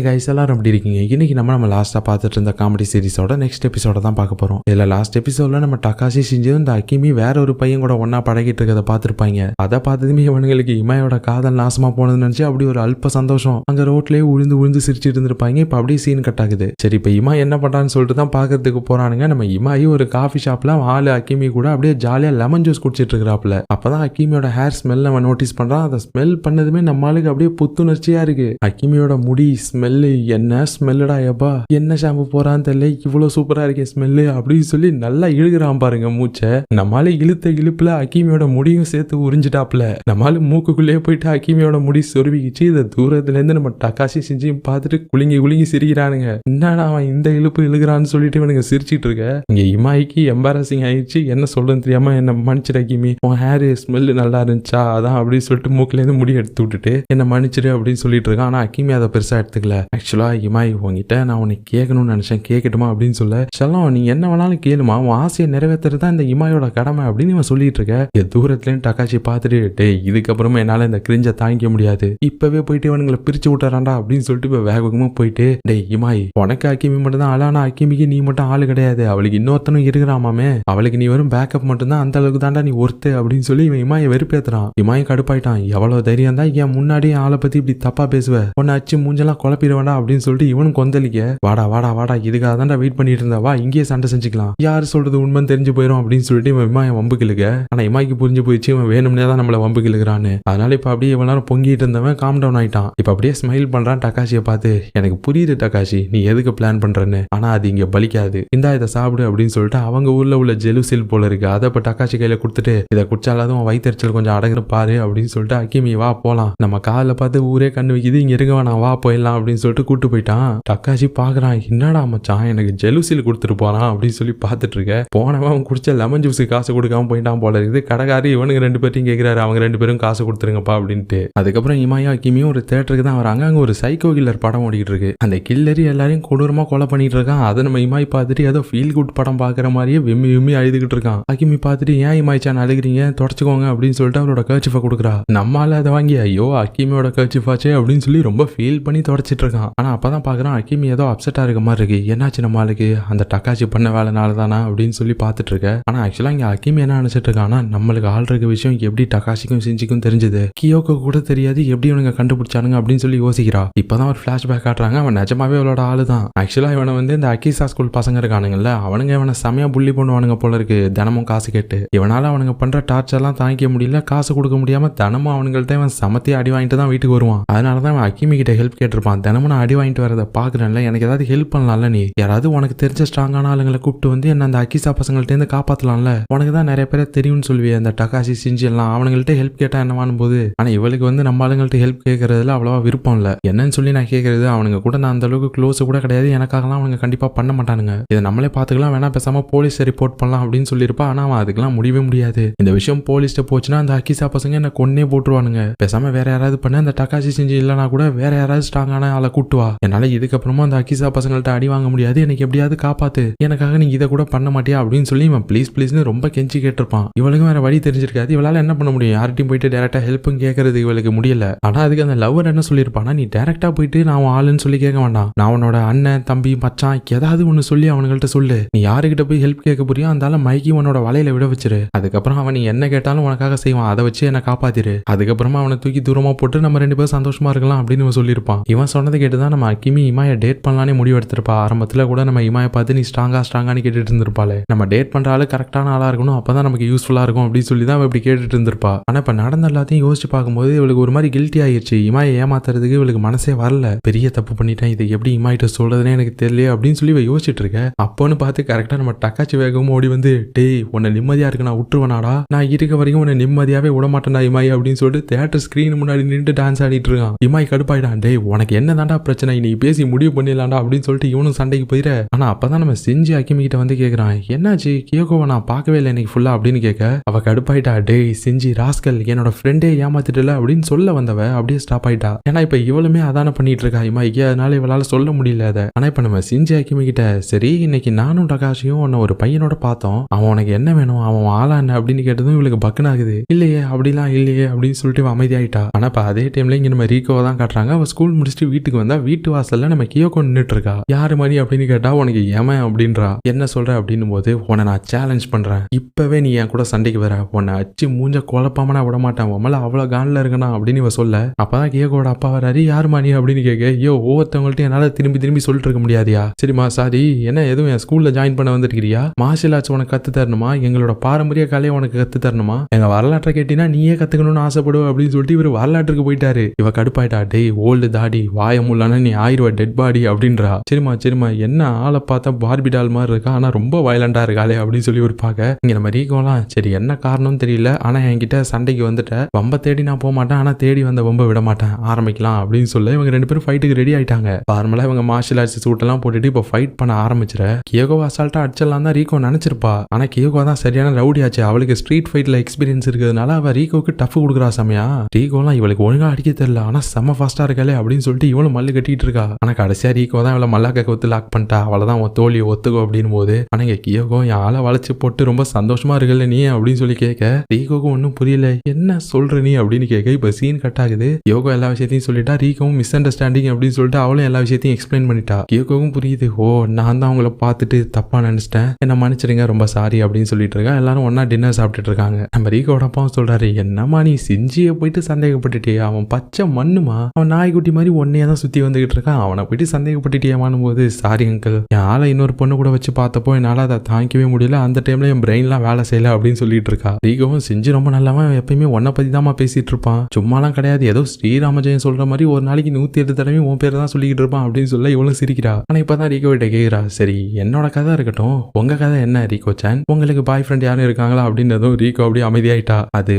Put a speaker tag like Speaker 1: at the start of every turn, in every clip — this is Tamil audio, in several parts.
Speaker 1: கைஸ் எல்லாரும் எப்படி இருக்கீங்க? இன்னைக்கு நம்ம லாஸ்டா பார்த்துட்டு இருந்த காமெடி சீரிஸோட நெக்ஸ்ட் எபிசோட தான் பார்க்க போறோம். இதுல லாஸ்ட் எபிசோட்ல நம்ம டகாஷி செஞ்சதும் இந்த அக்கிமி வேற ஒரு பையன் கூட ஒன்னா பழகிட்டு இருக்கதை பார்த்திருப்பாங்க. அதை பார்த்ததுமே இவனுங்களுக்கு இமாயோட காதல் நாசமா போனதுன்னு நினைச்சு அப்படி ஒரு அல்ப சந்தோஷம் அங்க ரோட்லயே உழுந்து சிரிச்சிட்டு இருந்திருப்பாங்க. இப்ப அப்படியே சீன் கட் ஆகுது. சரி, இப்ப இமா என்ன பண்றான்னு சொல்லிட்டு தான் பாக்குறதுக்கு போறானுங்க. நம்ம இமாயி ஒரு காஃபி ஷாப்ல ஆளு அக்கிமி கூட அப்படியே ஜாலியா லெமன் ஜூஸ் குடிச்சிட்டு இருக்கிறாப்ல. அப்பதான் அக்கிமியோட ஹேர் ஸ்மெல் அவன் நோட்டீஸ் பண்றான். அதை ஸ்மெல் பண்ணதுமே நம்ம ஆளுக்கு அப்படியே புத்துணர்ச்சியா இருக்கு. அக்கிமியோட முடி ஸ்மெல்லு என்ன ஸ்மெல்லுடா எப்பா, என்ன ஷாம்பு போறான்னு தெரியல, இவ்வளவு சூப்பரா இருக்கே ஸ்மெல்லு அப்படின்னு சொல்லி நல்லா இழுகிறான் பாருங்க மூச்சை. நம்மளால இழுத்த இழுப்புல அக்கிமியோட முடியும் சேர்த்து உறிஞ்சிட்டாப்ல. நம்மளால மூக்குக்குள்ளேயே போயிட்டு அக்கிமியோட முடி சொருவிக்கிச்சு. இதை தூரத்துல இருந்து நம்ம டகாஷி செஞ்சு பார்த்துட்டு குலுங்கி சிரிக்கிறானுங்க. என்னடா அவன் இந்த இழுப்பு இழுகிறான்னு சொல்லிட்டு இவனுங்க சிரிச்சிட்டு இருக்க. இங்க இமாய்க்கு எம்பாரசிங் ஆயிடுச்சு. என்ன சொல்றேன்னு தெரியாம என்ன மன்னிச்சிட அக்கிமி, உன் ஹேர் ஸ்மெல்லு நல்லா இருந்துச்சா அதான் அப்படின்னு சொல்லிட்டு மூக்குல இருந்து முடி எடுத்து விட்டுட்டு என்ன மன்னிச்சிடு அப்படின்னு சொல்லிட்டு இருக்கான். ஆனா அக்கிமி அதை பெருசா எடுத்துக்கல. ஆக்சுவலா இமாய் உங்ககிட்ட நான் உன்னை கேட்கணும்னு நினைச்சேன், கேட்கட்டுமா அப்படின்னு சொல்ல, செல்லம் நீ என்ன வேணாலும் கேளுமா, உன் ஆசையை நிறைவேற்றுறது தான் இந்த இமாயோட கடமை அப்படின்னு இவன் சொல்லிட்டு இருக்க. தூரத்துலயும் டகாஷி பார்த்துட்டு டேய் இதுக்கப்புறமா என்னால இந்த கிரிஞ்ச தாங்கிக்க முடியாது, இப்பவே போயிட்டு இவனுங்களை பிரிச்சு விட்டுறான்டா அப்படின்னு சொல்லிட்டு இப்ப வேகமா போயிட்டு டேய் இமாய் உனக்கு அக்கிமி மட்டும் தான் ஆளானா அக்கிமிக்கு நீ மட்டும் ஆளு கிடையாது, அவளுக்கு இன்னொருத்தனும் இருக்கிறாமாமே, அவளுக்கு நீ வரும் பேக்கப் மட்டும் தான், அந்த அளவுக்கு தாண்டா நீ ஒருத்து அப்படின்னு சொல்லி இவன் இமாயை வெறுப்பேத்துறான். இமாய் கடுப்பாயிட்டான். எவ்வளவு தைரியம் தான் என் முன்னாடியே ஆளை பத்தி இப்படி தப்பா பேசுவ, உன்னை அச்சு மூஞ்செல்லாம் குழப்பிடுவேண்டா அப்படின்னு சொல்லிட்டு இவனும் கொந்தளிக்க வாடா இதுக்காக தான்டா வெயிட் பண்ணிட்டு இருந்தா, வா இங்கேயே சண்டை செஞ்சுக்கலாம், யாரு சொல்றது உண்மைன்னு தெரிஞ்சு போயிடும் அப்படின்னு சொல்லிட்டு இவன் இமாயை வம்பு கிழக்க. ஆனா இமாய்க்கு புரிஞ்சு போயிடுச்சு இவன் வேணும்னே தான் நம்மள வம்பு கிழக்குறான்னு. அதனால இப்ப அப்படியே இவ்வளவு நேரம் பொங்கிட்டு இருந்தவன் காம் டவுன் ஆயிட்டான். இப்ப அப்படியே ஸ்மைல் பண்றான் டகாஷியை பார்த்து. எனக்கு புரியுது டகாஷி நீ எதுக்கு பிளான் பண்றன்னு, ஆனா அது இங்க பலிக்காது, இந்தா இதை சாப்பிடு அப்படின்னு சொல்லிட்டு அவங்க ஊர்ல உள்ள ஜெலுசில் போல இருக்கு அதை இப்ப டகாஷி கையில கொடுத்துட்டு இதை குடிச்சாலும் வயிற்றுச்சல் கொஞ்சம் அடங்குற பாரு அப்படின்னு சொல்லிட்டு அக்கிமி வா போலாம், நம்ம காலில் பார்த்து ஊரே கண்ணு வைக்குது, இங்க இருக்க வேணாம் வா போயிடலாம் அப்படின்னு சொல்லிட்டு கூட்டு போயிட்டான். டக்காஷி பாக்குறான், என்னடா மச்சான் எனக்கு ஜெலுசில் கொடுத்துட்டு போறான் அப்படின்னு சொல்லி பார்த்துட்டு இருக்க. போனவன் அவன் குடிச்ச லெமன் ஜூஸுக்கு காசு கொடுக்காம போயிட்டான் போல இருக்குது. கடைக்காரி இவனுக்கு ரெண்டு பேரையும் கேட்கிறாரு, அவங்க ரெண்டு பேரும் காசு கொடுத்துருங்கப்பா அப்படின்ட்டு. அதுக்கப்புறம் இமாயா கிமியும் ஒரு தேட்டருக்கு தான் வராங்க. அங்க ஒரு சைக்கோ கில்லர் படம் ஓடிக்கிட்டு இருக்கு. அந்த கில்லரி எல்லாரையும் கொடூரமா கொலை பண்ணிட்டு இருக்கான். அதை நம்ம இமாய் பார்த்துட்டு ஏதோ ஃபீல் குட் படம் பாக்குற மாதிரியே விம்மி அழுதுகிட்டு இருக்கான். அக்கிமி பார்த்துட்டு ஏன் இமாய்ச்சான் அழுகிறீங்க, தொடச்சுக்கோங்க அப்படின்னு சொல்லிட்டு அவரோட கர்ச்சிஃபை கொடுக்குறா. நம்மால அதை வாங்கி ஐயோ அக்கிமியோட கர்ச்சிஃபாச்சே அப்படின்னு சொல்லி ரொம்ப ஃபீல் பண்ணி தொடச்சிட்டு இருக்கான். ஆனா அப்பதான் பாக்குறான் அக்கிமி ஏதோ அப்செட்டா இருக்க மாதிரி இருக்கு. என்னாச்சு நம்மளுக்கு அந்த டகாஷி பண்ண வேலைனால தானா அப்படின்னு சொல்லி பார்த்துட்டு இருக்க. ஆனா ஆக்சுவலா இங்க அக்கிமி என்ன நினைச்சிட்டு இருக்கான்னா, நம்மளுக்கு ஆள் இருக்க விஷயம் எப்படி டகாஷிக்கும் செஞ்சிக்கும் தெரிஞ்சது, கியோக்கு கூட தெரியாது, எப்படி இவனுங்க கண்டுபிடிச்சானுங்க அப்படின்னு சொல்லி யோசிக்கிறா. இப்பதான் ஒரு பிளாஷ்பேக் காட்டுறாங்க. அவன் நிஜமாவே அவளோட ஆளு தான். ஆக்சுவலா இவனை இந்த அகிசா ஸ்கூல் பசங்க இருக்கானுங்கல்ல, அவனுங்க இவனை செமையா புள்ளி பண்ணுவானுங்க போல இருக்கு, தினமும் காசு கேட்டு. இவனால அவனுங்க பண்ற டார்ச்சர்லாம் தாங்கிக்க முடியல, காசு கொடுக்க முடியாம தினமும் அவனுங்கள்ட்ட இவன் சமத்தி அடி வாங்கிட்டு தான் வீட்டுக்கு வருவான். அதனாலதான் அவன் அக்கிமி கிட்ட ஹெல்ப் கேட்டிருப்பான். தினமும் நான் அடி வாங்கிட்டு வரதை பாக்குறேன்ல, எனக்கு ஏதாவது ஹெல்ப் பண்ணலாம்ல, நீ யாராவது உனக்கு தெரிஞ்ச ஸ்ட்ராங்கான ஆளுங்களை கூப்பிட்டு வந்து என்ன அந்த அகிசா பசங்கள்ட்ட இருந்து காப்பாத்தலாம்ல, உனக்கு தான் நிறைய பேரை தெரியும்னு சொல்லுவியே, அந்த டகாஷி செஞ்சு எல்லாம் அவனுங்கள்ட்ட ஹெல்ப் கேட்டா என்னவானும் போது. ஆனா இவளுக்கு நம்ம ஆளுங்கள்ட்ட ஹெல்ப் கேட்கறதுல அவ்வளவா விருப்பம் இல்ல. என்னன்னு சொல்லி நான் கேட்கறது, அவனுங்க கூட நான் அந்த அளவுக்கு க்ளோஸ் கூட கிடையாது, எனக்காகலாம் அவனுங்க கண்டிப்பா பண்ண மாட்டானுங்க, இதை நம்மளே பாத்துக்கலாம், வேணா பேசாம போலீஸ் ரிப்போர்ட் பண்ணலாம் அப்படின்னு சொல்லியிருப்பா. ஆனா அவன் அதுக்கெல்லாம் முடியவே முடியாது. இந்த விஷயம் போலீஸ்ட போச்சுன்னா அந்த அகிசா பசங்க என்ன கொன்னே போட்டுருவானுங்க, பேசாம வேற யாராவது பண்ண, அந்த டகாஷி செஞ்சு இல்லைனா கூட வேற யாராவது ஸ்ட்ராங்கான ஆளை கூட்டுவா, என்னால இதுக்கப்புறமா அந்த அகிசா பசங்கள்ட்ட அடி வாங்க முடியாது, எனக்கு எப்படியாவது காப்பாத்து, எனக்காக நீ இதை கூட பண்ண மாட்டியா அப்படின்னு சொல்லி இவன் ப்ளீஸ்னு ரொம்ப கெஞ்சி கேட்டிருப்பான். இவளுக்கு வேற வழி தெரிஞ்சிருக்காது, இவளால என்ன பண்ண முடியும், யார்ட்டையும் போயிட்டு டேரக்டா ஹெல்ப்பும் கேட்கறது இவளுக்கு முடியல. ஆனா அதுக்கு அந்த லவ்வர் என்ன சொல்லியிருப்பானா, நீ டேரக்டா போயிட்டு நான் ஆளுன்னு சொல்லி கேட்க வேண்டாம், நான் உன்னோட அண்ணன் தம்பி மச்சான் ஏதாவது ஒண்ணு சொல்லி அவனுங்கள்ட்ட சொல்லு, நீ யாருக்கிட்ட போய் ஹெல்ப் கேட்க போறியோ அந்த மைக்கி உன்னோட வலையில விட வச்சிரு, அதுக்கப்புறம் அவன் நீ என்ன கேட்டாலும் உனக்காக செய்வான், அதை வச்சு என்ன காப்பாத்திரு, அதுக்கப்புறமா அவனை தூக்கி தூரமா போட்டு நம்ம ரெண்டு பேரும் சந்தோஷமா இருக்கலாம் அப்படின்னு இவன் சொல்லியிருப்பான். இவன் சொன்னதை கேட்டுதான் நம்ம அக்கிமி இமாயை டேட் பண்ணலானே முடிவு எடுத்திருப்பா. ஆரம்பத்துல கூட நம்ம இமாயை பார்த்து நீ ஸ்ட்ராங்கான்னு கேட்டுட்டு இருந்திருப்பாளே, நம்ம டேட் பண்ற ஆளு கரெக்டான ஆளா இருக்கணும், அப்பதான் நமக்கு யூஸ்ஃபுல்லா இருக்கும் அப்படின்னு சொல்லி தான் இப்படி கேட்டுட்டு இருந்திருப்பா. ஆனா இப்ப நடந்த எல்லாத்தையும் யோசிச்சு பார்க்கும்போது இவளுக்கு ஒரு மாதிரி கில்ட்டி ஆயிடுச்சு. இமாயை ஏமாத்துறதுக்கு இவளுக்கு மனசே வரல, பெரிய தப்பு பண்ணிட்டேன், இதை எப்படி இமாயிட்ட சொல்றதுனே எனக்கு தெரியல அப்படின்னு சொல்லி யோசிச்சுட்டு இருக்க. அப்போன்னு பார்த்து கரெக்டா நம்ம டக்காச்சி வேகமும் ஓடி வந்து டேய் உன்னை நிம்மதியா இருக்கு நான் விட்டுருவேனாடா, நான் இருக்க வரைக்கும் உன்னை நிம்மதியாவே விட மாட்டேன்டா இமாய் அப்படின்னு சொல்லிட்டு தியேட்டர் ஸ்கிரீன் முன்னாடி நின்று டான்ஸ் ஆடிட்டு இருக்கான். இமாய் கடுப்பாயிடான், டேய் உனக்கு என்ன தாண்டா பிரச்சனை, நீ பேசி முடிவு பண்ணிடலாம்டா அப்படின்னு சொல்லிட்டு இவனும் சண்டைக்கு போயிட. ஆனா அப்பதான் நம்ம செஞ்சு அக்கிமி கிட்ட வந்து கேக்குறான், என்னாச்சு கியோகோவை நான் பார்க்கவே இல்லை இன்னைக்கு ஃபுல்லா அப்படின்னு கேட்க. அவ கடுப்பாயிட்டா, டேய் செஞ்சு ராஸ்கல் என்னோட ஃப்ரெண்டே ஏமாத்திட்டல அப்படின்னு சொல்ல வந்தவ அப்படியே ஸ்டாப் ஆயிட்டா. ஏன்னா இப்ப இவளுமே அதான பண்ணிட்டு இருக்கா இமாய்க்கு, அதனால இவளால சொல்ல முடியல அதை. ஆனா இப்ப நம்ம செஞ்சு அக்கிமி கிட்ட சரி இன்னைக்கு நானும் டகாஷியும் உன்னை ஒரு பையனோட பார்த்தோம், அவன் உனக்கு என்ன வேணும், அவன் ஆளா என்ன அப்படின்னு கேட்டதும் இவளுக்கு பக்குன்னு ஆகுது. இல்லையே அப்படிலாம் இல்லையே அப்படின்னு சொல்லிட்டு அமைதியாயிட்டா. ஆனா இப்ப அதே டைம்ல இங்க நம்ம ரீகோவை தான் காட்டுறாங்க. அவ ஸ்கூல் முடிச்சுட்டு வீட்டுக்கு வீட்டுக்கு வந்தா வீட்டு வாசல்ல நம்ம கியோகோ நின்னுட்டு இருக்கா. யாரு மணி அப்படின்னு கேட்டா உனக்கு ஏமன் அப்படின்றா. என்ன சொல்ற அப்படின்னும் போது உன்னை நான் சேலஞ்ச் பண்றேன், இப்பவே நீ என் கூட சண்டைக்கு வர, உன்னை அச்சு மூஞ்ச குழப்பாம நான் விட மாட்டேன், உமல அவ்வளவு கான்ல இருக்கணும் அப்படின்னு இவ சொல்ல, அப்பதான் கியோகோட அப்பா வராரு. யாரு மணி அப்படின்னு கேட்க, ஐயோ ஒவ்வொருத்தவங்கள்ட்ட என்னால திரும்பி சொல்லிட்டு இருக்க முடியாதியா, சரிம்மா சாரி, என்ன எதுவும் என் ஸ்கூல்ல ஜாயின் பண்ண வந்திருக்கிறியா, மார்ஷியல் ஆர்ட்ஸ் உனக்கு கத்து தரணுமா, எங்களோட பாரம்பரிய கலையை உனக்கு கத்து தரணுமா, எங்க வரலாற்றை கேட்டீங்கன்னா நீயே கத்துக்கணும்னு ஆசைப்படுவோம் அப்படின்னு சொல்லிட்டு இவர் வரலாற்றுக்கு போயிட்டாரு. இவ கடுப்பாயிட்டா, டேய் ஓல்டு தாடி வாய முள்ளானா நீ ஆயிடுவ டெட் பாடி அப்படின்றா. சரிம்மா என்ன ஆளை பார்த்தா பார்பி டால் மாதிரி இருக்கா, ஆனா ரொம்ப வயலண்டா இருக்காளே அப்படின்னு சொல்லி ஒரு பார்க்க, இங்க நம்ம ரீகோலாம் சரி என்ன காரணம்னு தெரியல, ஆனா என்கிட்ட சண்டைக்கு வந்துட்ட, வம்ப தேடி நான் போக மாட்டேன், ஆனா தேடி வந்த வம்ப விட மாட்டேன், ஆரம்பிக்கலாம் அப்படின்னு சொல்ல இவங்க 2 பேரும் ஃபைட்டுக்கு ரெடி ஆயிட்டாங்க. நார்மலா இவங்க மார்ஷியல் ஆர்ட்ஸ் சூட் எல்லாம் போட்டுட்டு இப்ப ஃபைட் பண்ண ஆரம்பிச்சிட, கியோகோ அசால்ட்டா அடிச்சிடலாம் தான் ரீகோ நினைச்சிருப்பா. ஆனா கியோகோ தான் சரியான ரவுடி ஆச்சு, அவளுக்கு ஸ்ட்ரீட் ஃபைட்ல எக்ஸ்பீரியன்ஸ் இருக்கிறதுனால அவ ரீகோக்கு டஃப் கொடுக்குறா. சமயா ரீகோலாம் இவளுக்கு ஒழுங்கா அடிக்க தெரியல, ஆனா செம்ம ஃபாஸ்டா இருக்காளே அப்படின்னு சொல்லிட்டு இவளும் மல்லு கட்டிட்டு இருக்கா. ஆனா கடைசியா ரீகோ தான் இவளை மல்லாக்க ஒத்து லாக் பண்ணிட்டா, அவளதான் உன் தோழியை ஒத்துக்கோ அப்படின்னு போது, ஆனா இங்க கியோகோ என் ஆளை வளைச்சு போட்டு ரொம்ப சந்தோஷமா இருக்கல நீ அப்படின்னு சொல்லி கேட்க, ரீகோக்கு ஒன்னும் புரியல, என்ன சொல்ற நீ அப்படின்னு கேட்க. இப்ப சீன் கட் ஆகுது. கியோகோ எல்லா விஷயத்தையும் சொல்லிட்டா, ரீகோவும் மிஸ் அண்டர்ஸ்டாண்டிங் அப்படின்னு சொல்லிட்டு அவளும் எல்லா விஷயத்தையும் எக்ஸ்பிளைன் பண்ணிட்டா. கியோகோவும் புரியுது, ஓ நான் தான் அவங்கள பார்த்துட்டு தப்பா நினைச்சிட்டேன், என்ன மன்னிச்சிருங்க ரொம்ப சாரி அப்படின்னு சொல்லிட்டு இருக்கா. எல்லாரும் ஒன்னா டின்னர் சாப்பிட்டுட்டு இருக்காங்க. நம்ம ரீகோட அப்பாவும் சொல்றாரு, என்னமா நீ சிஞ்சியை போயிட்டு சந்தேகப்பட்டுட்டியா, அவன் பச்சை மண்ணுமா, அவன் நாய்க்குட்டி மாதிரி ஒன்னையே தான் சுத்தி வந்துகிட்டு இருக்கான், அவனை போயிட்டு சந்தேகப்பட்டுட்டியாமான்னு போது, சாரி அங்கிள், என் ஆளை இன்னொரு பொண்ணு கூட வச்சு பார்த்தப்போ என்னால அதை தாங்கிக்கவே முடியல, அந்த டைம்ல என் பிரெயின்லாம் வேலை செய்யல அப்படின்னு சொல்லிட்டு இருக்கா. ரீகோவும் செஞ்சு ரொம்ப நல்லவன், எப்பயுமே உன்னை பத்தி தான் பேசிட்டு இருப்பான், சும்மாலாம் கிடையாது, ஏதோ ஸ்ரீராமஜெயம் சொல்ற மாதிரி ஒரு நாளைக்கு 108 தடவை உன் பேர் தான் சொல்லிக்கிட்டு இருப்பான் அப்படின்னு சொல்ல இவளும் சிரிக்கிறா. ஆனா இப்பதான் ரீகோ கிட்ட கேக்குறா, சரி என்னோட கதை இருக்கட்டும், உங்க கதை என்ன ரீகோ சான், உங்களுக்கு பாய் ஃப்ரெண்ட் யாரும் இருக்காங்களா அப்படின்றதும் ரீகோ அப்படியே அமைதியாயிட்டா. அது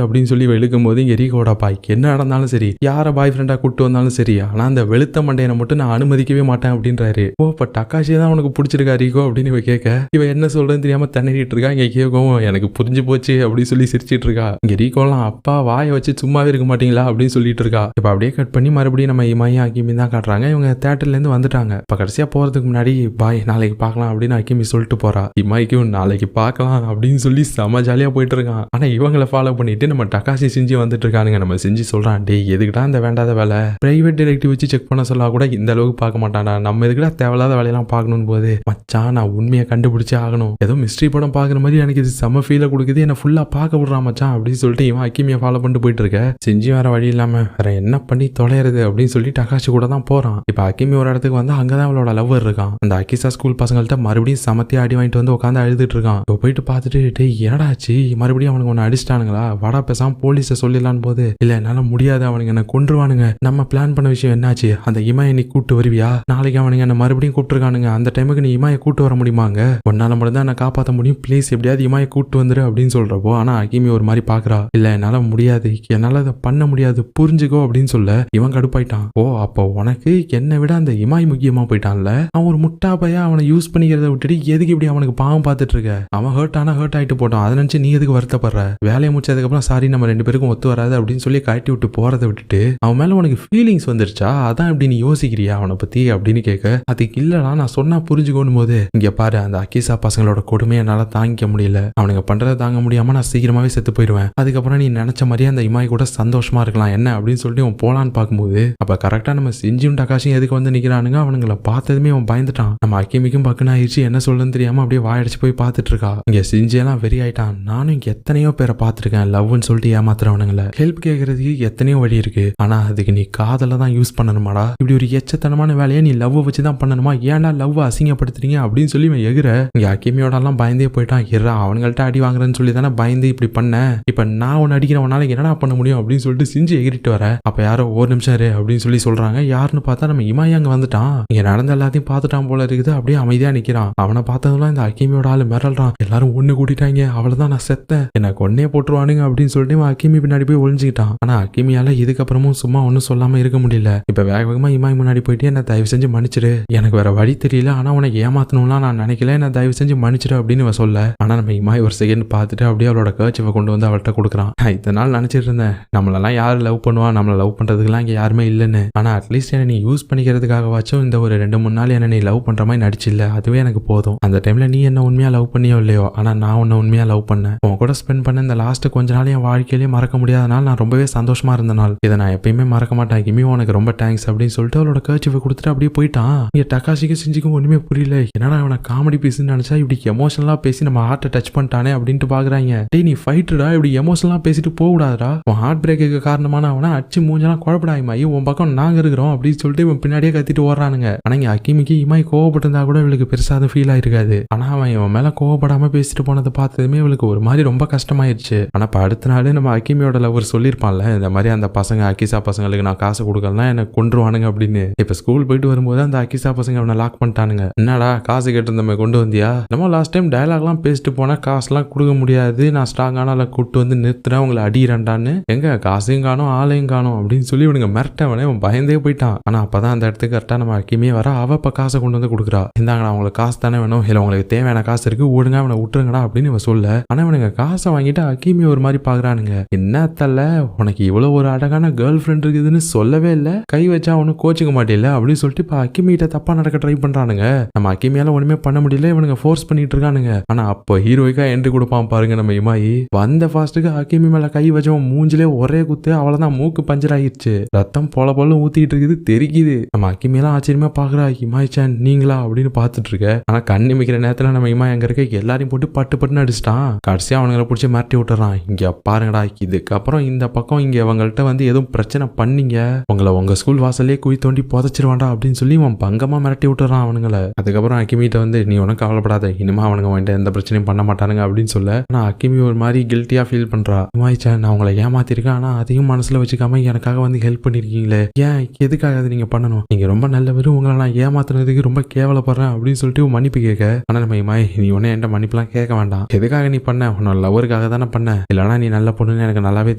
Speaker 1: அப்படின்னு சொல்லி இழுக்கும் போது இங்க ரீகோட பாய்க்கு என்ன நடந்தாலும் சரி, யார பாய் ஃப்ரெண்டா கூட்டு வந்தாலும் சரி, ஆனா அந்த வெளுத்த மண்டையனை மட்டும் நான் அனுமதிக்கவே மாட்டேன் அப்படின்றாரு. ஓ இப்ப டக்காஷியை தான் உனக்கு பிடிச்சிருக்கா ரீகோ அப்படின்னு இவ கேட்க, இவ என்ன சொல்றதுன்னு தெரியாம தண்ணிட்டு இருக்கா. இங்க கேட்கவும் எனக்கு புரிஞ்சு போச்சு அப்படின்னு சொல்லி சிரிச்சிட்டு இருக்கா. இங்க ரீகோலாம் அப்பா வாயை வச்சு சும்மாவே இருக்க மாட்டீங்களா அப்படின்னு சொல்லிட்டு இருக்கா. இப்ப அப்படியே கட் பண்ணி மறுபடியும் நம்ம இமாயும் அக்கிமி தான் காட்டுறாங்க. இவங்க தியேட்டர்ல இருந்து வந்துட்டாங்க. இப்ப கடைசியா போறதுக்கு முன்னாடி பாய் நாளைக்கு பார்க்கலாம் அப்படின்னு அக்கிமி சொல்லிட்டு போறா. இமாய்க்கும் நாளைக்கு பார்க்கலாம் அப்படின்னு சொல்லி செம ஜாலியா போயிட்டு இருக்கான். ஆனா இவங்களை ஃபாலோ பண்ணிட்டு நம்ம டக்காசி செஞ்சு வந்துட்டு இருக்கானுங்க. நம்ம செஞ்சு சொல்றான், டே எதுக்குடா இந்த வேண்டாத வேலை, பிரைவேட் டிடெக்டிவ் வச்சு செக் பண்ண சொல்ல கூட இந்த அளவுக்கு பார்க்க மாட்டான்டா, நம்ம எதுக்குடா தேவையில்லாத வேலையெல்லாம் பார்க்கணும் போது, மச்சான் நான் உண்மையை கண்டுபிடிச்சே ஆகணும், ஏதோ மிஸ்ட்ரி படம் பாக்குற மாதிரி எனக்கு இது செம ஃபீலை கொடுக்குது, என்ன ஃபுல்லா பார்க்க விடுறான் மச்சான் அப்படின்னு சொல்லிட்டு இவன் அக்கிமியை ஃபாலோ பண்ணிட்டு போயிட்டு இருக்க. செஞ்சு வேற வழி இல்லாம வேற என்ன பண்ணி தொலைறது அப்படின்னு சொல்லி டகாஷி கூட தான் போறான். இப்ப அக்கிமி ஒரு இடத்துக்கு வந்து அங்கதான் அவளோட லவ்வர் இருக்கான். அந்த அக்கிசா ஸ்கூல் பசங்கள்ட்ட மறுபடியும் சமத்தி அடி வாங்கிட்டு வந்து உட்காந்து அழுதுட்டு இருக்கான். இப்போ போயிட்டு பார்த்துட்டு, டே என்னடா ஆச்சு, மறுபடியும் அவனுக்கு ஒன்னு அடிச்சிட்டானுங்களா, வாடா பேசாம போலீஸை சொல்லிடலான்னு போது, இல்ல என்னால முடியாது, அவனுங்க என்ன கொன்றுவானுங்க, நம்ம பிளான் பண்ண விஷயம் என்னாச்சு, அந்த இமாயை நீ கூட்டு வருவியா, நாளைக்கு அவனுங்க என்ன மறுபடியும் கூப்பிட்டுருக்கானுங்க, அந்த டைமுக்கு நீ இமாயை கூட்டு வர முடியுமாங்க, உன்னால மட்டும் தான் நான் காப்பாற்ற முடியும், ப்ளீஸ் எப்படியாவது இமாயை கூட்டு வந்துரு அப்படின்னு சொல்றப்போ, ஆனா அகிமி ஒரு மாதிரி பாக்குறா, இல்ல என்னால முடியாது, என்னால அதை பண்ண முடியாது புரிஞ்சுக்கோ அப்படின்னு சொல்ல இவன் கடுப்பாயிட்டான். ஓ அப்போ உனக்கு என்னை விட அந்த இமாய் முக்கியமா போயிட்டான்ல, அவன் ஒரு முட்டா பையா, அவனை யூஸ் பண்ணிக்கிறத விட்டுட்டு எதுக்கு இப்படி அவனுக்கு பாவம் பார்த்துட்டு இருக்க, அவன் ஹர்ட் ஆனா ஹர்ட் ஆயிட்டு போட்டான், அதை நினைச்சு நீ எதுக்கு வருத்தப்படுற, வேலையை முடிச்சதுக்கு அப்புறம் சாரி நம்ம 2 பேருக்கும் ஒத்து வராது அப்படின்னு சொல்லி கட்டி விட்டு போறதை விட்டுட்டு அவன் மேல உனக்கு ஃபீலிங்ஸ் வந்துருச்சா, அதான் இப்படி நீ யோசிக்கிறியா அவனை பத்தி அப்படின்னு கேட்க, அதுக்கு இல்லடா நான் சொன்னா புரிஞ்சுக்கணும் போது, இங்க பாரு அந்த அக்கீசா பசங்களோட கொடுமையை என்னால தாங்கிக்க முடியல, அவனுங்க பண்றதை தாங்க முடியாம நான் சீக்கிரமாவே செத்து போயிடுவேன், அதுக்கப்புறம் நீ நினைச்ச மாதிரியே அந்த இமாய் கூட சந்தோஷமா இருக்கலாம் என்ன அப்படின்னு சொல்லிட்டு அவன் போலான்னு பார்க்கும்போது, அப்ப கரெக்டா நம்ம செஞ்சும் டகாஷியும் எதுக்கு வந்து நிக்கிறானுங்க, அவனுங்களை பார்த்ததுமே அவன் பயந்துட்டான். நம்ம அக்கிமிக்கும் பக்குன்னு ஆயிடுச்சு, என்ன சொல்லுன்னு தெரியாம அப்படியே வாயடிச்சு போய் பார்த்துட்டு இருக்கா. இங்க செஞ்செல்லாம் வெறி ஆயிட்டான். நானும் இங்க எத்தனையோ பேரை பார்த்திருக்கேன் லவ்னு சொல்லிட்டு ஏமாத்துறவனுங்களை, ஹெல்ப் கேட்கறதுக்கு எத்தனையோ வழி இருக்கு, ஆனா அதுக்கு நீ காதல தான் யூஸ் பண்ணணுமாடா, இப்படி ஒரு எச்சத்தனமான வேலையை நீ லவ் வச்சு தான் பண்ணணுமா, ஏன்டா லவ் அசிங்கப்படுத்துறீங்க அப்படின்னு சொல்லி இவன் எகிற. இங்க அக்கிமியோட எல்லாம் பயந்தே போயிட்டான். எறா அவனுங்கள்ட்ட அடி வாங்குறேன்னு சொல்லி தானே பயந்து இப்படி பண்ண, இப்ப நான் ஒன்னு அடிக்கிறவனால என்னடா பண்ண முடியும் அப்படின்னு சொல்லிட்டு செஞ்சு எகிரிட்டு வர. அப்ப யாரோ ஒரு நிமிஷம் இரு அப்படின்னு சொல்லி சொல்றாங்க. யாருன்னு பார்த்தா நம்ம இமாய் அங்க வந்துட்டான். இங்க நடந்த எல்லாத்தையும் பார்த்துட்டான் போல இருக்குது. அப்படியே அமைதியா நிக்கிறான். அவனை பார்த்ததுலாம் இந்த அக்கிமியோட ஆளு மிரள்றான். எல்லாரும் ஒண்ணு கூட்டிட்டாங்க, அவ்வளவுதான் நான் செத்தேன், என்ன கொன்னே போட்டுருவானுங்க அப்படின்னு சொல்லிட்டு அக்கிமி பின்னாடி போய் ஒளிஞ்சுக்கிட்டான். ஆனா அக்கிமியால இதுக்கப்புறமும் சும்மா ஒன்னும் சொல்லாம இருக்க முடியல. இப்ப வேக வேகமா இமாய் முன்னாடி போயிட்டு என்ன தயவு செஞ்சு மன்னிச்சிடு, எனக்கு வேற வழி தெரியல, ஆனா உனக்கு ஏமாத்தணும்லாம் நான் நினைக்கல, என்ன தயவு செஞ்சு மன்னிச்சிடு அப்படின்னு சொல்ல. ஆனா நம்ம இமாய் ஒரு செகண்ட் பார்த்துட்டு அப்படியே அவளோட கர்ச்சிவை கொண்டு வந்து அவள்கிட்ட கொடுக்குறான். இதனால நினைச்சிட்டு இருந்தேன் நம்மளெல்லாம் யாரு லவ் பண்ணுவா, நம்மளை லவ் பண்றதுக்குலாம் இங்க யாருமே இல்லைன்னு, ஆனா அட்லீஸ்ட் என்ன நீ யூஸ் பண்ணிக்கிறதுக்காகவாச்சும் இந்த ஒரு 2-3 நாள் என்ன நீ லவ் பண்ற மாதிரி நடிச்சில்ல, அதுவே எனக்கு போதும். அந்த டைம்ல நீ என்ன உண்மையா லவ் பண்ணியோ இல்லையோ, ஆனா நான் உன்னை உண்மையா லவ் பண்ணேன். உன் கூட ஸ்பெண்ட் பண்ண இந்த லாஸ்ட் கொஞ்ச நாள் என் வாழ்க்கையிலேயே மறக்க முடியாதனால நான் ரொம்பவே சந்தோஷமா இருந்த நாள். இதை நான் எப்பயுமே மறக்க மாட்டேன். கிமி உனக்கு ரொம்ப தேங்க்ஸ் அப்படின்னு சொல்லிட்டு அவளோட கர்ச்சிஃபை கொடுத்துட்டு அப்படியே போயிட்டான். இங்க டக்காஷிக்கும் சிஞ்சிக்கும் ஒண்ணுமே புரியல. என்னடா அவனை காமெடி பீஸ்ன்னு நினைச்சா இப்படி எமோஷனலா பேசி நம்ம ஹார்ட்டை டச் பண்ணிட்டானே அப்படின்ட்டு பாக்குறாங்க. டேய் நீ ஃபைட்டடா, இப்படி எமோஷனலா பேசிட்டு போக கூடாதுடா. உன் ஹார்ட் பிரேக்கு காரணமான அவனை அடிச்சு மூஞ்செல்லாம் குழப்படாயுமாயி உன் பக்கம் நாங்க இருக்கிறோம் அப்படின்னு சொல்லிட்டு இவன் பின்னாடியே கத்திட்டு ஓடுறானுங்க. ஆனா இங்க அக்கிமிக்கு இமாய் கோவப்பட்டிருந்தா கூட இவளுக்கு பெருசா ஃபீல் ஆயிருக்காது. ஆனா அவன் இவன் மேல கோவப்படாம பேசிட்டு போனதை பார்த்ததுமே இவளுக்கு ஒரு மாதிரி ரொம்ப கஷ்டமாயிருச்சு. ஆனா இப்ப அடுத்த நாள் நம்ம அக்கிமியோட லவர் சொல்லியிருப்பான்ல, இந்த மாதிரி அந்த பசங்க அக்கிசா பசங்களுக்கு நான் காசு கொடுக்கலாம் எனக்கு கொண்டுருவானுங்க அப்படின்னு. இப்ப ஸ்கூல் போயிட்டு வரும்போது அந்த அக்கிசா பசங்க அவனை லாக் பண்ணிட்டானுங்க. என்னடா காசு கேட்டிருந்தமே கொண்டு வந்தியா? நம்ம லாஸ்ட் டைம் டயலாக்லாம் பேசிட்டு போனா காசுலாம் கொடுக்க முடியாது, நான் ஸ்ட்ராங்கான ஆளை கூட்டு வந்து நிறுத்துறேன், உங்களை அடிக்கிறேன்டான்னு. எங்க காசையும் காணும் ஆளையும் காணும் அப்படின்னு சொல்லி இவனுங்க மிரட்டவனே அவன் பயந்தே போயிட்டான். ஆனா அப்பதான் அந்த இடத்துக்கு கரெக்டா நம்ம அக்கிமே வர, அவ இப்ப காசை கொண்டு வந்து கொடுக்குறா. இந்தாங்கடா உங்களுக்கு காசு தானே வேணும், இல்ல உங்களுக்கு தேவையான காசு இருக்கு, ஓடுங்க அவனை விட்டுருங்கடா அப்படின்னு இவன் சொல்ல. ஆனா இவனுங்க காசை வாங்கிட்டு அக்கிமே ஒரு மாதிரி பாக்குறானுங்க. என்ன தல்ல உனக்கு இவ்வளவு ஒரு அழகான கேர்ள் ஃப்ரெண்ட் இருக்குதுன்னு சொல்லவே இல்ல, கை வச்சா அவனுக்கு கோச்சிக்க மாட்டேல அப்படின்னு சொல்லிட்டு இப்ப அக்கிமிட்ட தப்பா நடக்க ட்ரை பண்றானுங்க. நம்ம அக்கிமியால ஒண்ணுமே பண்ண முடியல, இவனுங்க ஃபோர்ஸ் பண்ணிட்டு இருக்கானுங்க. ஆனா அப்ப ஹீரோய்க்கா என்ட்ரி கொடுப்பான் பாருங்க நம்ம இமாயி. வந்த ஃபாஸ்ட்டுக்கு அக்கிமி மேல கை வச்சவன் மூஞ்சிலே ஒரே குத்து, அவ்வளவுதான் மூக்கு பஞ்சர் ஆகிடுச்சு, ரத்தம் போல போல ஊத்திட்டு இருக்குது, தெரிக்குது. நம்ம அக்கிமியெல்லாம் ஆச்சரியமா பாக்குறா, இமாய் சான் நீங்களா அப்படின்னு பாத்துட்டு இருக்க. ஆனா கண்ணு மிக்கிற நேரத்துல நம்ம இமாய் அங்க இருக்க எல்லாரையும் போட்டு பட்டு பட்டுன்னு அடிச்சிட்டான். கடைசியா அவனுங்களை பிடிச்சி மிரட்டி விட்டுறான். இங்க பாருங்கடா, இதுக்கப்புறம் இந்த பக்கம் இங்க அவங்கள்ட்ட வந்து எதுவும் பிரச்சனை பண்ணீங்க, உங்களை உங்க ஸ்கூல் வாசல்லே குழி தோண்டி புதைச்சிருவாண்டா அப்படின்னு சொல்லி அவன் பங்கமா மிரட்டி விட்டுறான் அவனுங்களை. அதுக்கப்புறம் அக்கிமிட்ட வந்து நீ உனக்கு கவலைப்படாத, இனிமே அவனுங்க வந்துட்டு எந்த பிரச்சனையும் பண்ண மாட்டானுங்க அப்படின்னு சொல்ல. ஆனா அக்கிமி ஒரு மாதிரி கில்ட்டியா ஃபீல் பண்றா. இமாய் சான் நான் உங்களை ஏமாத்திருக்கேன், ஆனா அதையும் மனசுல வச்சுக்காம எனக்காக வந்து ஹெல்ப் பண்ணிருக்கீங்களே, ஏன் எதுக்காக அதை நீங்க பண்ணணும், நீங்க ரொம்ப நல்லவரு, உங்களை நான் ஏமாத்துனதுக்கு ரொம்ப கேவலப்படுறேன் அப்படின்னு சொல்லிட்டு மன்னிப்பு கேட்க. ஆனா நம்ம இமாய் நீ உடனே என்கிட்ட மன்னிப்புலாம் கேட்க வேண்டாம், எதுக்காக நீ பண்ண, உன்னோட லவருக்காக தானே பண்ண, இல்லைனா நீ நல்ல பொண்ணுன்னு எனக்கு நல்லாவே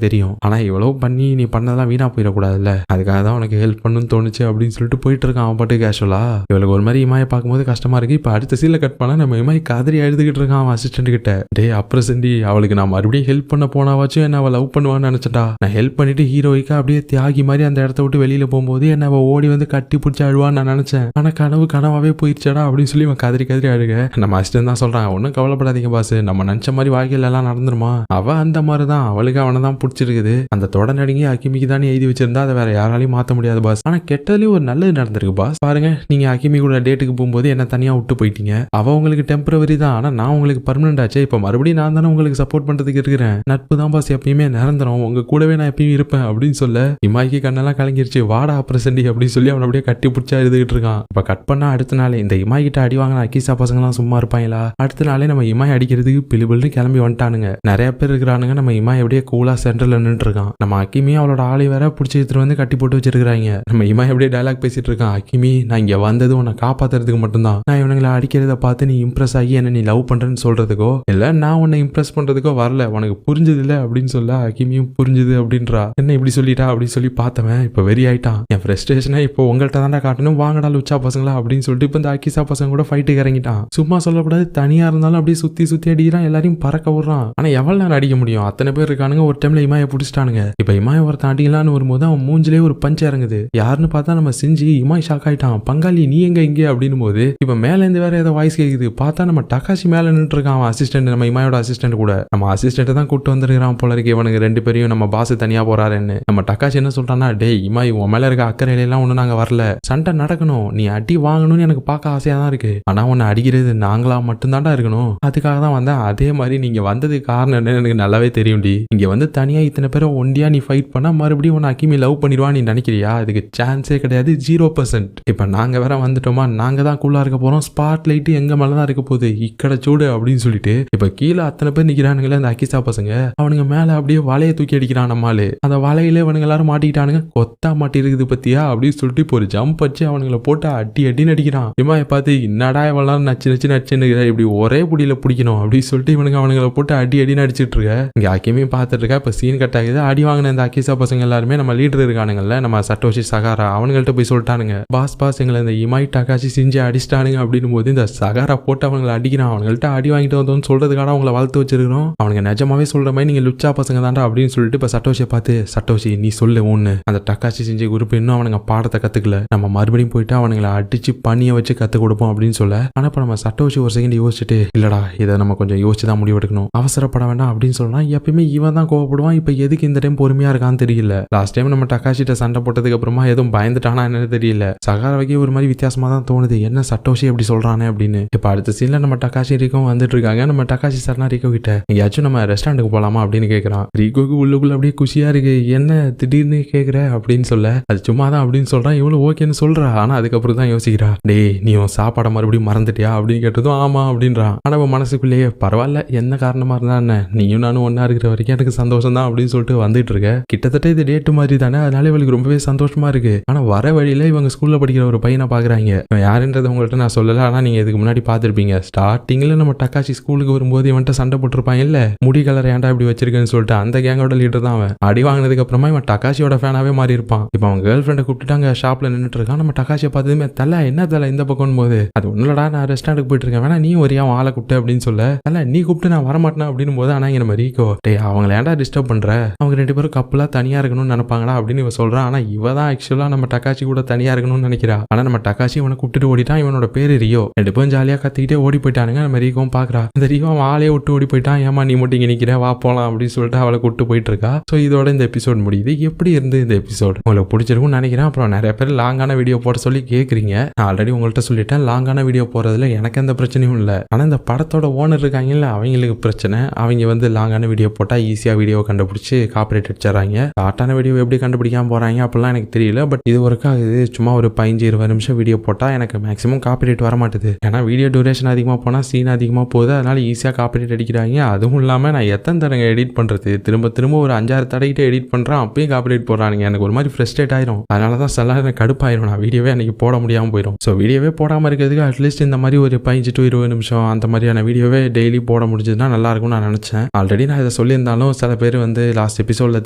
Speaker 1: தெரியும், ஆனா இவ்வளவு பண்ணி நீ பண்ணதெல்லாம் வீணா போயிடக்கூடாதுல்ல, அதுக்காக தான் உனக்கு ஹெல்ப் பண்ணுன்னு தோணுச்சு அப்படின்னு சொல்லிட்டு போயிட்டு இருக்கான் அவன் பாட்டு கேஷுவலா. இவளுக்கு ஒரு மாதிரி இமாயை பார்க்கும்போது கஷ்டமா இருக்கு. இப்ப அடுத்த சீல கட் பண்ணா நம்ம இமாய் கதறி எழுதுகிட்டு இருக்கான் அவன் அசிஸ்டன்ட் கிட்ட. டே அப்புறம் செண்டி அவளுக்கு நான் மறுபடியும் ஹெல்ப் பண்ண போனாவாச்சும் என்ன அவள் லவ் பண்ணுவான்னு நினைச்சட்டா, நான் ஹெல்ப் பண்ணிட்டு ஹீரோய்க்கா அப்படியே தியாகி மாதிரி அந்த இடத்த விட்டு வெளியில போகும்போது என்ன அவ ஓடி வந்து கட்டி பிடிச்சி அழுவான்னு நான் நினைச்சேன், ஆனா கனவு கனவாவே போயிடுச்சடா அப்படின்னு சொல்லி அவன் கதறி கதறி அழுக. நம்ம அசிஸ்டன்ட் தான் சொல்றான், ஒன்னும் கவலைப்படாதீங்க பாஸ், நம்ம நினைச்ச மாதிரி வாழ்க்கையில எல்லாம் நடந்துருமா, அவ அந்த மாதிரிதான், அவளுக்கு அவனை தான் பிடிச்சிருக்குது, அந்த தொடநடிகை அக்கிமிக்கு தானே எழுதி வச்சிருந்தா அதை வேற யாராலையும் மாத்த முடியாது பாஸ், ஆனா கெட்டதுலயும் ஒரு நல்லது நடந்திருக்கு பாஸ், பாருங்க நீங்க அக்கிமி கூட டேட்டுக்கு போகும்போது என்ன தனியா விட்டு போயிட்டீங்க, அவ உங்களுக்கு டெம்பரவரி தான், ஆனா நான் உங்களுக்கு பர்மனன்ட் ஆச்சு, இப்ப மறுபடியும் நான் தானே உங்களுக்கு சப்போர்ட் பண்றதுக்கு இருக்கிறேன், நட்பு தான் பாஸ் எப்பயுமே நிரந்தரம், உங்க கூடவே நான் எப்பயும் இருப்பேன் அப்படின்னு சொல்ல இமாய்க்கு கண்ணெல்லாம் கலங்கிருச்சு. வாடா பிரசண்டி அப்படின்னு சொல்லி அவன் அப்படியே கட்டி பிடிச்சா எழுதிட்டு இருக்கான். இப்ப கட் பண்ணா அடுத்த நாள் இந்த இமாய் கிட்ட அடி வாங்கின அக்கீசா பசங்க எல்லாம் சும்மா இருப்பாங்களா, அடுத்த நாளே நம்ம இமாய் அடிக்கிறதுக்கு பிலிபிள்னு கிளம்பி வந்துட்டானுங்க. நிறைய பேர் இருக்கிறானுங்க. நம்ம இமாய் அப்படியே கூலா சென்டர்ல நின்று இருக்கான். நம்ம அக்கிமி அவளோட ஆளை வேற பிடிச்சி எடுத்துட்டு வந்து கட்டி போட்டு வச்சிருக்காங்க. நம்ம இமாய் அப்படியே டயலாக் பேசிட்டு இருக்கான், அக்கிமி நான் இங்க வந்தது உன்னை காப்பாத்துறதுக்கு மட்டும்தான், நான் இவனுங்களை அடிக்கிறத பார்த்து நீ இம்ப்ரெஸ் ஆகி என்ன நீ லவ் பண்றேன்னு சொல்றதுக்கோ இல்ல நான் உன்னை இம்ப்ரெஸ் பண்றதுக்கோ வரல, உனக்கு புரிஞ்சது இல்ல அப்படின்னு சொல்ல அக்கிமியும் புரிஞ்சுது அப்படின்றா. என்ன இப்படி சொல்லிட்டா அப்படின்னு சொல்லி பார்த்தவன் இப்ப வெறி ஆயிட்டான். என் ஃப்ரஸ்ட்ரேஷனை இப்போ உங்கள்கிட்ட தாண்டா காட்டணும், வாங்கடா லுச்சா பசங்களா அப்படின்னு சொல்லிட்டு இப்ப இந்த அக்கிசா பசங்க கூட ஃபைட்டுக்கு இறங்கிட்டான். சும்மா சொல்லக்கூடாது, தனியா இருந்தாலும் அப்படியே சுத்தி சுத்தி அடிக்கிறான், எல்லாரையும் பறக்க விடுறான். ஆனா எவ்வளவு நேரம் அடிக்க முடியும், அத்தனை பேர் இருக்கானுங்க. ஒரு டைம்ல இமாயை பிடிச்சிட்டானுங்க. இப்ப இமாயை ஒருத்தன் அடிக்கலான்னு வரும்போது அவன் மூஞ்சிலே ஒரு பஞ்சு இறங்குது. யாருன்னு பார்த்தா நம்ம செஞ்சு இமாய் ஷாக் ஆயிட்டான். பங்காளி நீ எங்க இங்கே அப்படின்னு போது இப்ப மேல இருந்து வேற ஏதோ வாய்ஸ் கேக்குது. பார்த்தா நம்ம டக்காஷி மேல நின்று இருக்கான் அவன் அசிஸ்டன்ட், நம்ம இமாயோட அசிஸ்டன்ட் கூட. நம்ம அசிஸ்டன்ட் தான் கூட்டு வந்துருக்கான் போல இருக்கு. இவனுக்கு ரெண்டு பேரையும் நம்ம பாஸ் தனியா போறாருன்னு. நம்ம டக்காஷி என்ன சொல்றான்னா, டே இமாய் உன் மேல இருக்க அக்கறையில எல்லாம் ஒண்ணு நாங்க வரல, சண்டை நடக்கணும், நீ அடி வாங்கணும்னு எனக்கு பார்க்க ஆசையா தான் இருக்கு, ஆனா உன்னை அடிக்கிறது நாங்களா மட்டும்தான்டா இருக்கணும், அதுக்காக தான் வந்தேன். அதே மாதிரி நீங்க வந்ததுக்கு காரணம் என்னன்னு எனக்கு நல்லாவே தெரியும்டி. இங்க வந்து தனியா இத்தனை பேரை ஒண்டியா நீ ஃபைட் பண்ணா மறுபடியும் உன்னை அக்கிமி லவ் பண்ணிடுவா நீ நினைக்கிறியா? அதுக்கு சான்ஸே கிடையாது, 0%. இப்ப நாங்க வேற வந்துட்டோமா, நாங்க தான் கூலா இருக்க போறோம், ஸ்பாட் லைட் எங்க மேலதான் இருக்க போகுது, இக்கட சூடு அப்படின்னு சொல்லிட்டு இப்ப கீழே அத்தனை பேர் நிக்கிறானுங்களே அந்த அக்கிசா பசங்க. அவனுங்க மேல அப்படியே வலையை தூக்கி அடிக்கிறான் நம்மாலு. அந்த வலையில இவனுங்க எல்லாரும் மாட்டிக்கிட்டானுங்க. கொத்தா மாட்டி இருக்குது பத்தியா அப்படின்னு சொல்லிட்டு இப்போ ஒரு ஜம்ப் வச்சு அவனுங்களை போட்டு அடி அடின்னு அடிக்கிறான். இமாயை பார்த்து என்னடா இவெல்லாம் நச்சு நச்சு நச்சுன்னு இப்படி ஒரே புடியில பிடிக்கணும் அப்படின்னு சொல்லிட்டு இவனுங்க அவனுங்களை போட்டு அடி அடின்னு அடிச்சிட்டு இருக்க. இங்க அக்கிமையும் பார்த்துட்டு இருக்கா. இப்ப சீன் கட் ஆகுது. அடி வாங்கின இந்த அக்கிசா பசங்க எல்லாருமே நம்ம லீடர் இருக்கானுங்கல்ல, நம்ம சட்டோஷி சகாரா, அவனுங்கள்ட்ட போய் சொல்லிட்டானுங்க, பாஸ் பாஸ் எங்களை இந்த இமாய் டக்காஷி செஞ்சு அடிச்சிட்டானுங்க அப்படின்னு போது இந்த சகாரா போட்டு அவங்களை அடிக்கிறான். அவங்கள்ட்ட அடி வாங்கிட்டு வந்தோம்னு சொல்றதுக்காக அவங்களை வளர்த்து வச்சிருக்கிறோம். அவனுங்க நிஜமாவே சொல்ற மாதிரி நீங்க லுச்சா பசங்க தாண்டா அப்படின்னு சொல்லிட்டு இப்ப சட்டோஷியை பார்த்து, சட்டோஷி நீ சொல்லு ஒண்ணு, அந்த டக்காஷி செஞ்ச குரூப் இன்னும் அவனுங்க பாடத்தை கத்துக்கல, நம்ம மறுபடியும் போயிட்டு அவனுங்களை அடிச்சு பணிய வச்சு கத்து கொடுப்போம் அப்படின்னு சொல்ல. ஆனா இப்ப நம்ம சட்டோஷி ஒரு செகண்ட் யோசிச்சுட்டு, இல்லடா இதை நம்ம கொஞ்சம் யோசிச்சுதான் முடிவெடுக்கணும், அவசரப்பட வேண்டாம் அப்படின்னு சொல்லலாம். எப்பயுமே இவன் தான் கோவப்படுவான், இப்ப எதுக்கு இந்த டைம் பொறுமையா இருக்கான்னு தெரியல. லாஸ்ட் டைம் நம்ம டக்காஷிட்ட சண்டை போட்டதுக்கு அப்புறமா எதுவும் பயந்துட்டானா என்னன்னு தெரியல. சகாராவுக்கே ஒரு மாதிரி வித்தியாசமா தான் தோணுது, என்ன சட்டோஷி எப்படி சொல்றானே அப்படின்னு. இப்ப அடுத்த சீன்ல நம்ம டக்காஷி ரீகோ வந்துட்டு இருக்காங்க. நம்ம டக்காஷி சர்னா ரீகோ கிட்ட எங்கேயாச்சும் நம்ம ரெஸ்டாரண்ட்டுக்கு போலாமா அப்படின்னு கேட்கறான். ரீகோக்கு உள்ளுக்குள்ள அப்படியே குஷியா இருக்கு, என்ன திடீர்னு கேக்குற அப்படின்னு சொல்ல, அது சும்மா தான் அப்படின்னு சொல்றான். இவ்வளவு ஓகேன்னு சொல்றா. ஆனா அதுக்கப்புறம் தான் யோசிக்கிறா, டேய் நீ உன் சாப்பாடை மறுபடியும் மறந்துட்டியா அப்படின்னு கேட்டதும் ஆமா அப்படின்றான். ஆனா அவன் மனசுக்குள்ளேயே பரவாயில்ல, என்ன காரணமா இருந்தா என்ன, நீயும் நானும் ஒன்னா இருக்கிற வரைக்கும் எனக்கு சந்தோஷம் தான் அப்படின்னு சொல்லிட்டு வந்துட்டு இருக்க. கிட்டத்தட்ட இது டேட்டு மாதிரி தானே, அதனால இவளுக்கு ரொம்பவே சந்தோஷமா இருக்கு. ஆனா வர வழியில இவங்க ஸ்கூல்ல படிக்கிற ஒரு பையனை பாக்குறாங்க. யாருன்றது உங்கள்கிட்ட நான் சொல்லல, ஆனா நீங்க இதுக்கு முன்னாடி பாத்திருப்பீங்க. ஸ்டார்டிங்ல நம்ம டக்காஷி ஸ்கூலுக்கு வரும்போது இவன்ட்ட சண்டை போட்டிருப்பாங்க இல்ல, முடி கலர் ஏன்டா இப்படி வச்சிருக்கேன்னு சொல்லிட்டு, அந்த கேங்கோட லீடர் தான் அவன். அடி வாங்கினதுக்கு அப்புறமா இவன் டக்காஷியோட ஃபேனாவே மாறி இருப்பான். இப்ப அவன் கேர்ள் ஃப்ரெண்டை கூப்பிட்டுட்டாங்க, ஷாப்ல நின்றுட்டு இருக்கான். நம்ம டக்காஷியை பார்த்ததுமே தல என்ன தல இந்த பக்கம் போது, அது ஒண்ணுலடா நான் ரெஸ்டாரண்ட்டுக்கு போயிட்டு இருக்கேன், வேணா நீ வரியா ஆளை கூப்பிட்டு அப்படின்னு சொல்ல, தல நீ கூப்பிட்டு நான் வரமாட்டேன் அப்படின்னு போது, ஆனா இங்க நம்ம ரீகோ டேய் அவங்களை ஏன்டா டிஸ்டர்ப் பண்ற, அவங்க 2 பேரும் கப்பலா தனியா இருக்கணும்னு நினைப்பாங்களா அப்படின்னு இவ சொல்றான். ஆனா இவ தான் ஆக்சுவலா நம்ம டக்காஷி கூட தனியா இருக்கணும்னு நினைக்கிறா. ஆனா நம்ம டக்காஷி இவனை கூப்பிட்டு ஓடிட்டான். இவனோட பேரு ரியோ. 2 பேரும் ஜாலியா கத்திக்கிட்டே ஓடி போயிட்டானுங்க. நம்ம ரீகோவும் பாக்குறா, இந்த ரீகோ ஆளே விட்டு ஓடி போயிட்டான். ஏமா நீ மட்டும் இங்க நிக்கிற, வா போலாம் அப்படின்னு சொல்லிட்டு அவளை கூப்பிட்டு போயிட்டு இருக்கா. சோ இதோட இந்த எபிசோட் முடியுது. எப்படி இருந்து இந்த எபிசோட் உங்களுக்கு பிடிச்சிருக்கும்னு நினைக்கிறேன். அப்புறம் நிறைய பேர் லாங்கான வீடியோ போட சொல்லி கேக்குறீங்க. நான் ஆல்ரெடி உங்கள்கிட்ட சொல்லிட்டேன், லாங்கான வீடியோ போறதுல எனக்கு எந்த பிரச்சனையும் இல்லை. ஆனா இந்த படத்தோட ஓனர் இருக்காங்கல்ல, அவங்களுக்கு பிரச்சனை. அவங்க வந்து லாங்கான வீடியோ போட்டா ஈஸியா வீடியோ கண்டுபிடிச்சு காப்பிரைட் அடிச்சிடறாங்க. ஷார்ட்டான வீடியோ எப்படி கண்டுபிடிக்காம போறாங்க அப்படிலாம் எனக்கு தெரியல. பட் இது ஒருக்கா இது சும்மா ஒரு 15-20 நிமிஷம் வீடியோ போட்டா எனக்கு மேக்ஸிமம் காப்பிரைட் வர மாட்டுது. ஏன்னா வீடியோ டியூரேஷன் அதிகமா போனா சீன் அதிகமா போகுது, அதனால ஈஸியா காப்பிரைட் அடிக்கிறாங்க. அதுவும் இல்லாம நான் எத்தனை தடவை எடிட் பண்றது, திரும்ப திரும்ப ஒரு 5-6 தடவைக்கிட்ட எடிட் பண்றேன், அப்பயும் காப்பிரைட் போடுறானுங்க. எனக்கு ஒரு மாதிரி ஃப்ரஸ்ட்ரேட் ஆயிரும். அதனாலதான் சில நேரம் கடுப்பாயிரும், நான் வீடியோவே அன்னைக்கு போட முடியாம போயிடும். ஸோ வீடியோவே போடாம இருக்கிறதுக்கு அட்லீஸ்ட் இந்த மாதிரி ஒரு 15-20 நிமிஷம் அந்த மாதிரியான வீடியோவே டெய்லி போட முடிஞ்சதுன்னா நல்லா இருக்கும்னு நான் நினைச்சேன். ஆல்ரெடி நான் இதை சொல்லியிருந்தாலும் சில பேர் வந்து லாஸ்ட் எபிசோட்ல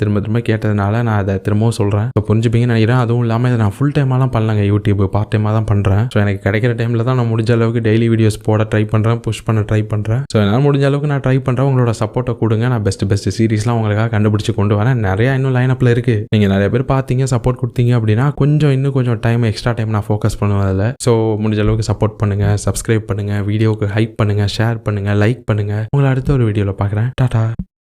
Speaker 1: திரும்ப கேட்டதுனால நான் அதை திரும்பவும் சொல்றேன். இப்போ புரிஞ்சுப்பீங்கன்னு நினைக்கிறேன். அதுவும் இல்லாமல் இதை நான் ஃபுல் டைமாலாம் பண்ணலங்க, யூடியூப் பார்ட் டைமாக தான் பண்றேன். ஸோ எனக்கு கிடைக்கிற டைம்ல தான் நான் முடிஞ்ச அளவுக்கு டெய்லி வீடியோஸ் போட ட்ரை பண்றேன், புஷ் பண்ண ட்ரை பண்றேன். ஸோ என்னால் முடிஞ்ச அளவுக்கு நான் ட்ரை பண்றேன். உங்களோட சப்போர்ட்டை கொடுங்க, நான் பெஸ்ட் சீரிஸ்லாம் உங்களுக்காக கண்டுபிடிச்சு கொண்டு வரேன். நிறைய இன்னும் லைனப்ல இருக்கு. நீங்க நிறைய பேர் பார்த்தீங்க, சப்போர்ட் கொடுத்தீங்க அப்படின்னா இன்னும் கொஞ்சம் டைம் எக்ஸ்ட்ரா டைம் நான் ஃபோக்கஸ் பண்ணுவேன் அதில். ஸோ முடிஞ்ச அளவுக்கு சப்போர்ட் பண்ணுங்க, சப்ஸ்கிரைப் பண்ணுங்க, வீடியோவுக்கு ஹைப் பண்ணுங்க, ஷேர் பண்ணுங்க, லைக் பண்ணுங்க. உங்களை அடுத்த ஒரு வீடியோவில் பார்க்குறேன். டாடா.